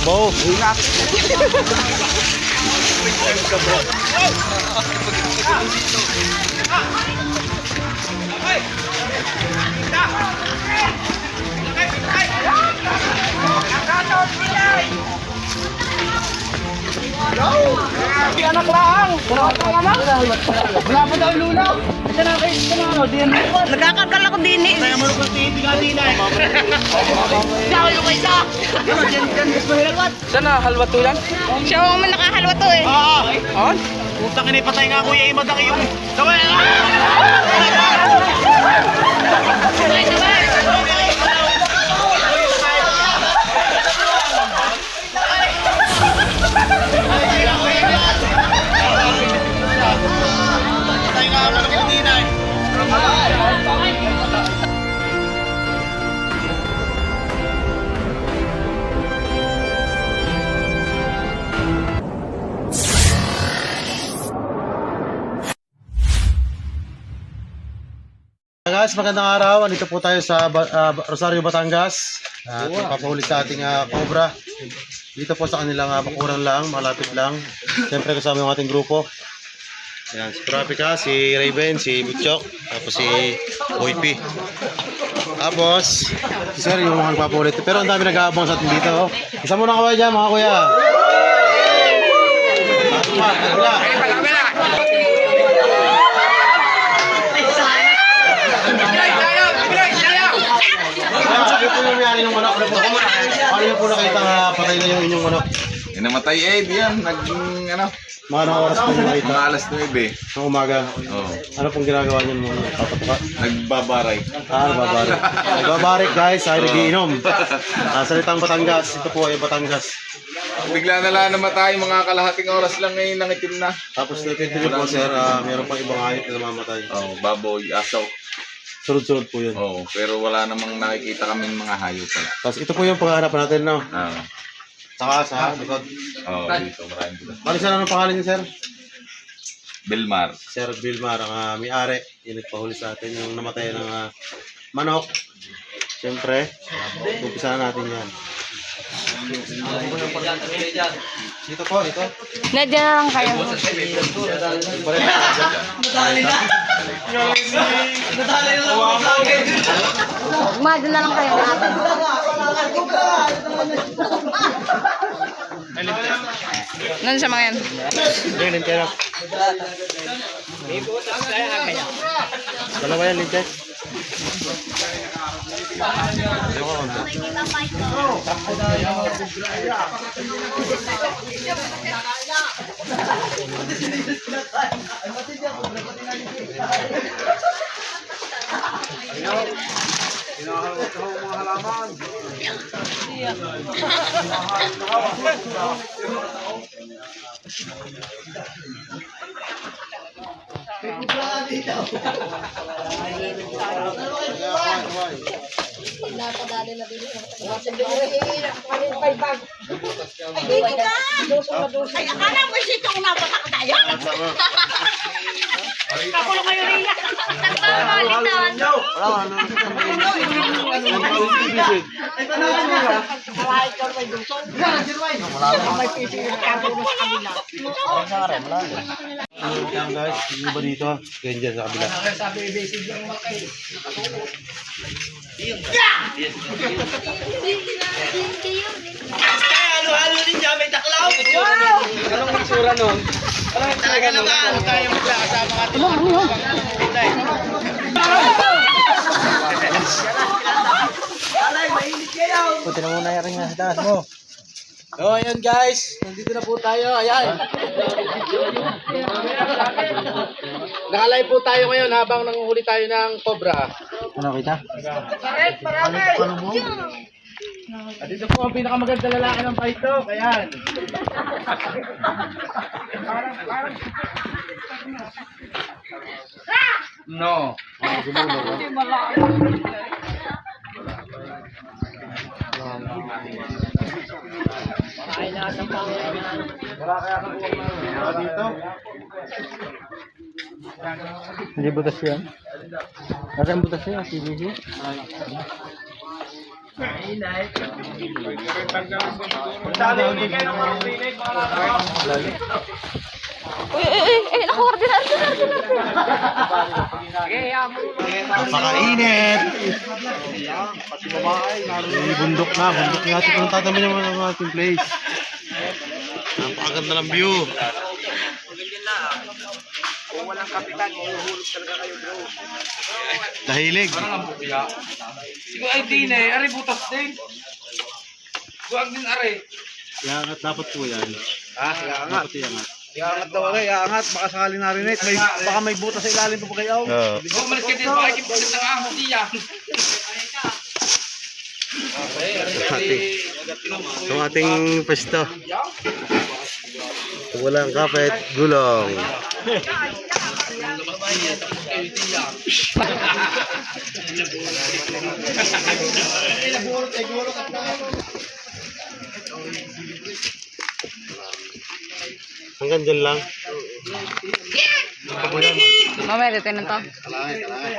Bo. Di anak lang. Wala pa daw lulaw. Ito na kayo sa ano, di ano. Nagkakakal ako din eh. Kaya mo rin kung tiga-tiga eh. Siya yung isa. Saan na halwa to yan? Siya ang man nakahalwa to eh. Oo. On? Putang ina, patay nga kuya Imad ang iyong. Sabay! Patay nga ang malaki din eh. Guys, magandang araw. Andito po tayo sa Rosario, Batangas. Papahulit sa ating Cobra. Dito po sa kanilang bakuran lang, malapit lang. Siyempre kasama yung ating grupo. Yan, si Kurapika, si Raven, si Butchok, tapos si Boy P. Tapos, si Sir yung mga nagpapahulit. Pero ang dami nag-aabang sa atin dito. Isa muna kaway dyan mga kuya. Ano po yung mayari ng manok? Ano yung po nakita nga patay na yung inyong manok? Namatay diyan, ano, Mga anong oras po yung nakita? mga alas 9. Ng umaga. Oh, Ano pong ginagawa niyo mga papatuka? nagbabaray. Nagbabarik. Nagbabarik guys, ay nagiinom. Salitang Batangas, ito po ay Batangas. Bigla na lang namatay, mga kalahating oras lang ngayon nangitim na. Tapos nakikita po sir, meron pang ibang hayop na namamatay. Oh, baboy, aso. Sunod-sunod po yun. Oh, pero wala namang nakikita kaming mga hayop pala. Tapos ito po yung paghahanap natin, no? Ah, Saka sa likod. oh, dito maraming dito. Ano sir, anong pangalan niyo sir? Belmar. Sir Vilmar, ang may-ari. Yung nagpahuli sa atin yung namatay ng manok. Siyempre, umpisa natin yan. Dito po, dito. Nadyan na lang kayo. Madyan na lang kayo. Nan siya mga yan. Lin kayo. Dalawa yan, Lintet. Ay, akala mo sitong napatak tayo? Kapulo kayo rin. Nagpapalitan. Yan guys, yung iba dito. Ganyan dyan sa kabila. Halo-halo din dyan, may taklaw. Anong itsura nun? Talaga naman, tayo magkakasama ka. Punta na muna yung ring sa taas mo. So, ayan guys, nandito na po tayo. Ayan. Nakalive po tayo ngayon habang nanguhuli tayo ng cobra. Ano kita? At dito po ang pinakamaganda lalaki ng paito. Ayan. No. Dito. Hindi butas yan. Nasaan butas yan? CBC? Naka-ordinar. Napakainit. Bundok na natin kung tatamin yung mga ating place. Napakaganda ng view. Kung walang kapitan, mahuhulog talaga kayo, bro. Dahilig. Siguro ay din eh. Ari butas din. Buwag din ari. Iangat dapat po yan. Iangat. Dapat iangat. Iangat daw rin, iangat. Baka sakali narinig. Baka may butas sa ilalim pa kayo. Oo. Oh, malis ka din. Baka ikipulit ng ahos siya. Itong ating pwesto. Walang kapit, gulong. Hanggang dyan lang. Mamaya, dito na to.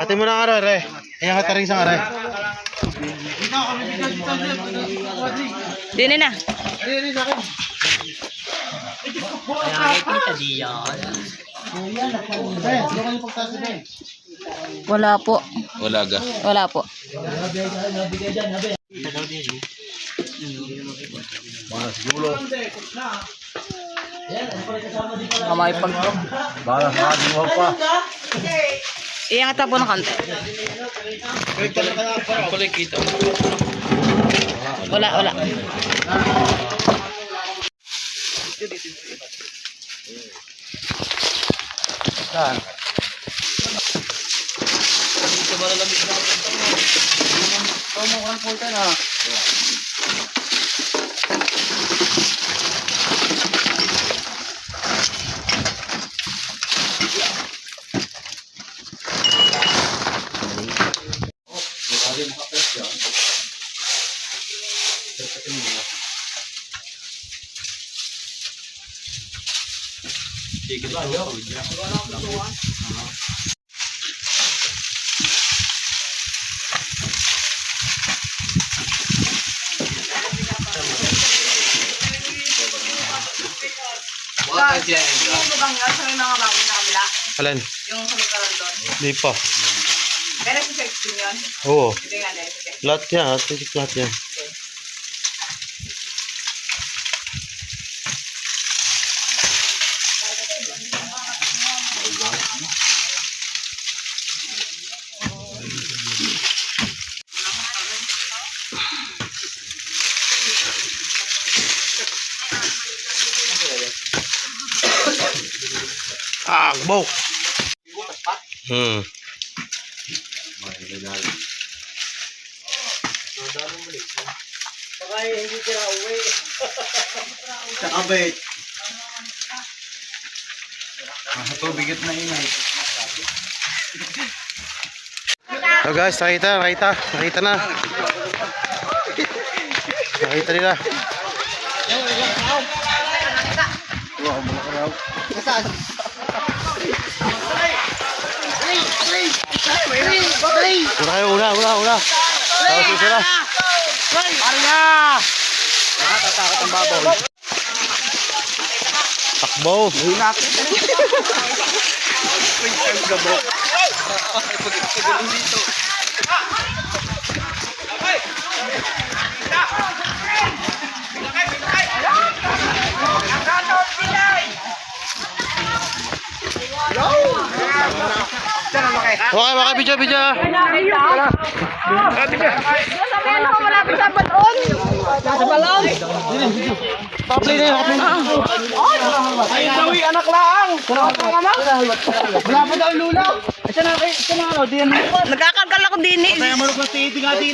Ate mo na nga re. Iangat ka rin isang are. Dini na. Wala po. Wala ga. Wala po. Kamay pag... Iangat na po ng konti. Wala. Alin? Yung sa magkaroon doon. Di pa. Pero si sex din yun. Oo. Hindi nga dahil. Lahat yan. Lahat yan. Bok. Baka hindi sila uwi. Kakabait. Ito, bigat na inay. So guys, nakita na. Nakita nila. Una. Tapos sila. Arya! Nakatatakot ang babaw. Takbo. Okay, video. Sabihan ako malapit sa balon. Sa balon. Pa-play na yun. Ay, dawi, anak lang. Wala pa daw lulaw. Isa na ano, diyan. Nagkakalkal ako din eh. Kaya manok na tiiting ay.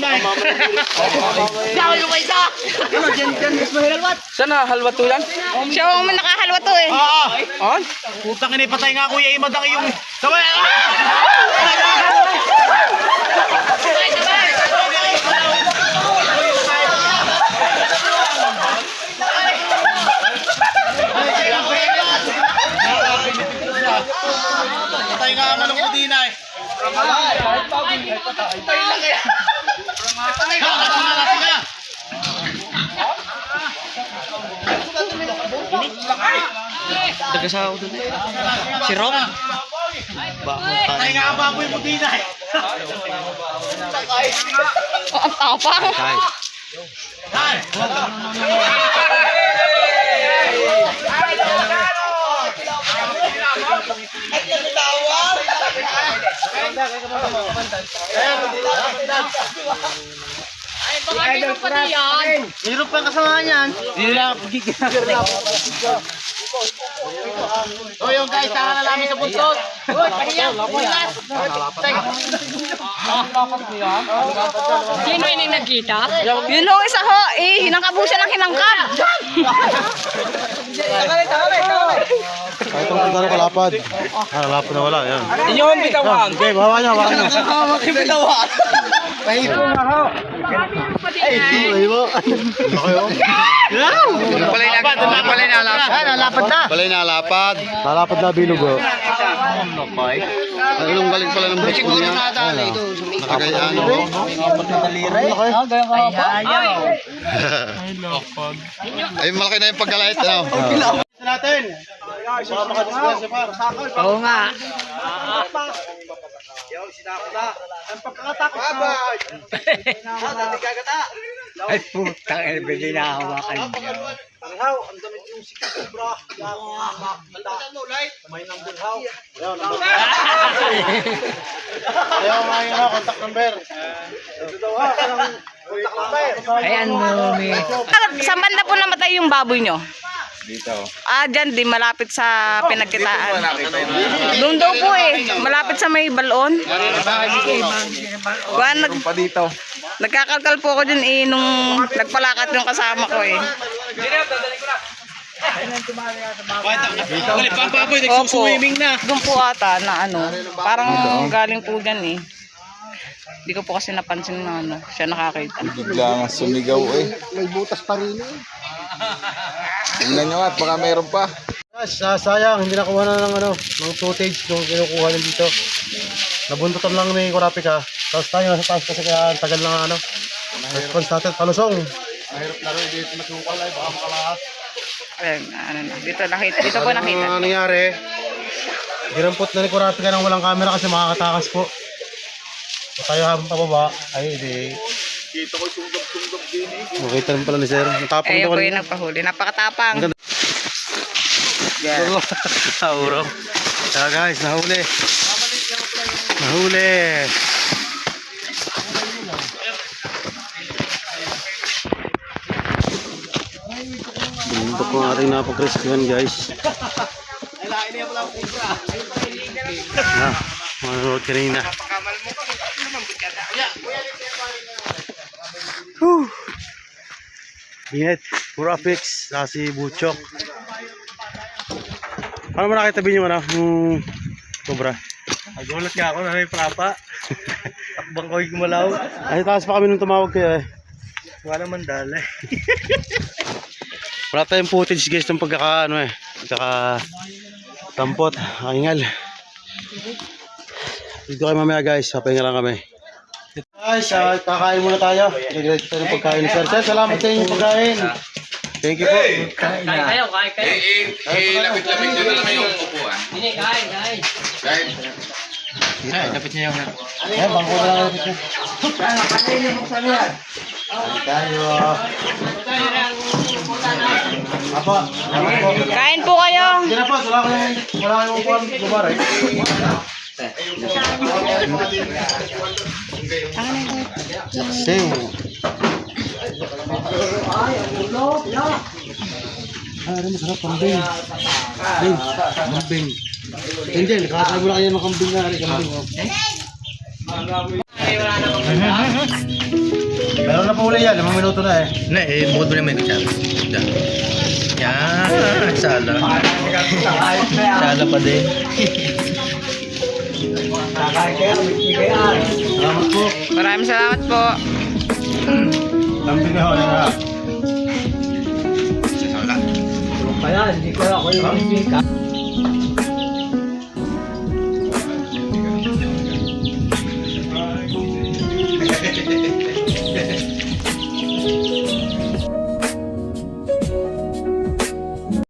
Siya yung may isa. Ano, dyan, mas mahiralwat. Sana halwa to yan? Siya yung may nakahalwa to eh. Oo. On? Putang ina, patay nga kuya Imad ang iyong... Sabay! Patay nga ang manok ko din ay. Patay nga ang manok ko din ay. Dagasaw doon. Si Rob. Ay nga, baboy mo din eh. Oh, ang tapang. Hirap pa kasama niyan. Hirap. Oh, yung guys, tara na namin sa buntot. Uy, pahiya. Sino yung nakita? Yun yung isa ho, hinangkabo siya ng hinangkab. Kahit ang punta na kalapad. Kalapad na wala. Yan. Inyo ang bitawan. Okay, bawa niya. Pahipo nga ho. Ay, mo. Palay na lapad. Lalapad na bilog. Anong galing pala ng buto niya? Nakagayaan. Ay, malaki na yung pagkalait. Natin. Oo nga. Ay, putang ina, bili na hawakan niya. Ayaw nga yun, contact number. Ayan mo, may. Saan banda po namatay yung baboy nyo? Dito. Dyan din, malapit sa pinagkitaan. Doon daw po malapit sa may balon. Pa dito. Nagkakalkal po ako dun nung nagpalakat yung kasama ko Opo, doon po ata na parang galing po dyan Hindi ko po kasi napansin na siya nakakita. Bigla nga sumigaw eh. May butas pa rin. Tingnan nyo at baka meron pa. Sayang, hindi nakuha na ng footage kung kinukuha nyo dito. Nabuntutan lang ni Kurapika. Tapos tayo nasa taas kasi kaya tagal lang response natin, palusong. Mahirap na rin dito matukal ay baka makalahat. Dito po nakita. Ang nangyari, ginampot na ni Kurapika ng walang camera kasi makakatakas po. So tayo habang pababa, ay di. Kita ko sungdog-sungdog din eh. Makita rin pala ni Sir. Natapang Ayun ito po kanina. yung nagpahuli. Napakatapang. Naurong. Kaya guys, nahuli. Nahuli. Bundok ko ating napag-rescuehan guys. Manonood kanina. Ingat, puro apex, si Butchok. Paano mo nakita yung cobra? Nagulat nga ako na may prapa. Takbang ko'y gumalaw. Ay, taas pa kami nung tumawag kayo Wala man dala. Wala tayong footage guys ng pagkaka tampot, kaingal. Dito kayo mamaya guys, papahinga lang kami. Guys, kakain muna tayo. Nag-ready tayo ng pagkain ni Sir. Sir, salamat sa inyong pagkain. Thank you po. Kain kayo. Lapit-lapit nyo na lang yung upuan. Kain. Kahit Dapat niya yung... Ayan, bangko na lang ito. Tayo. Apa? Kain po kayo. Hindi na po, wala kayong upuan. Gubar eh. Sing. Ano masarap kambing. Kambing. Angel, nakasay mo na kayo ng kambing na kambing. Meron na po uli yan, 5 minuto na Bukod mo naman yung Yan, sala. Sala pa din. Salamat po. Maraming salamat po. Kambing na ho, yan na. Kaya, hindi ko ako yung isika.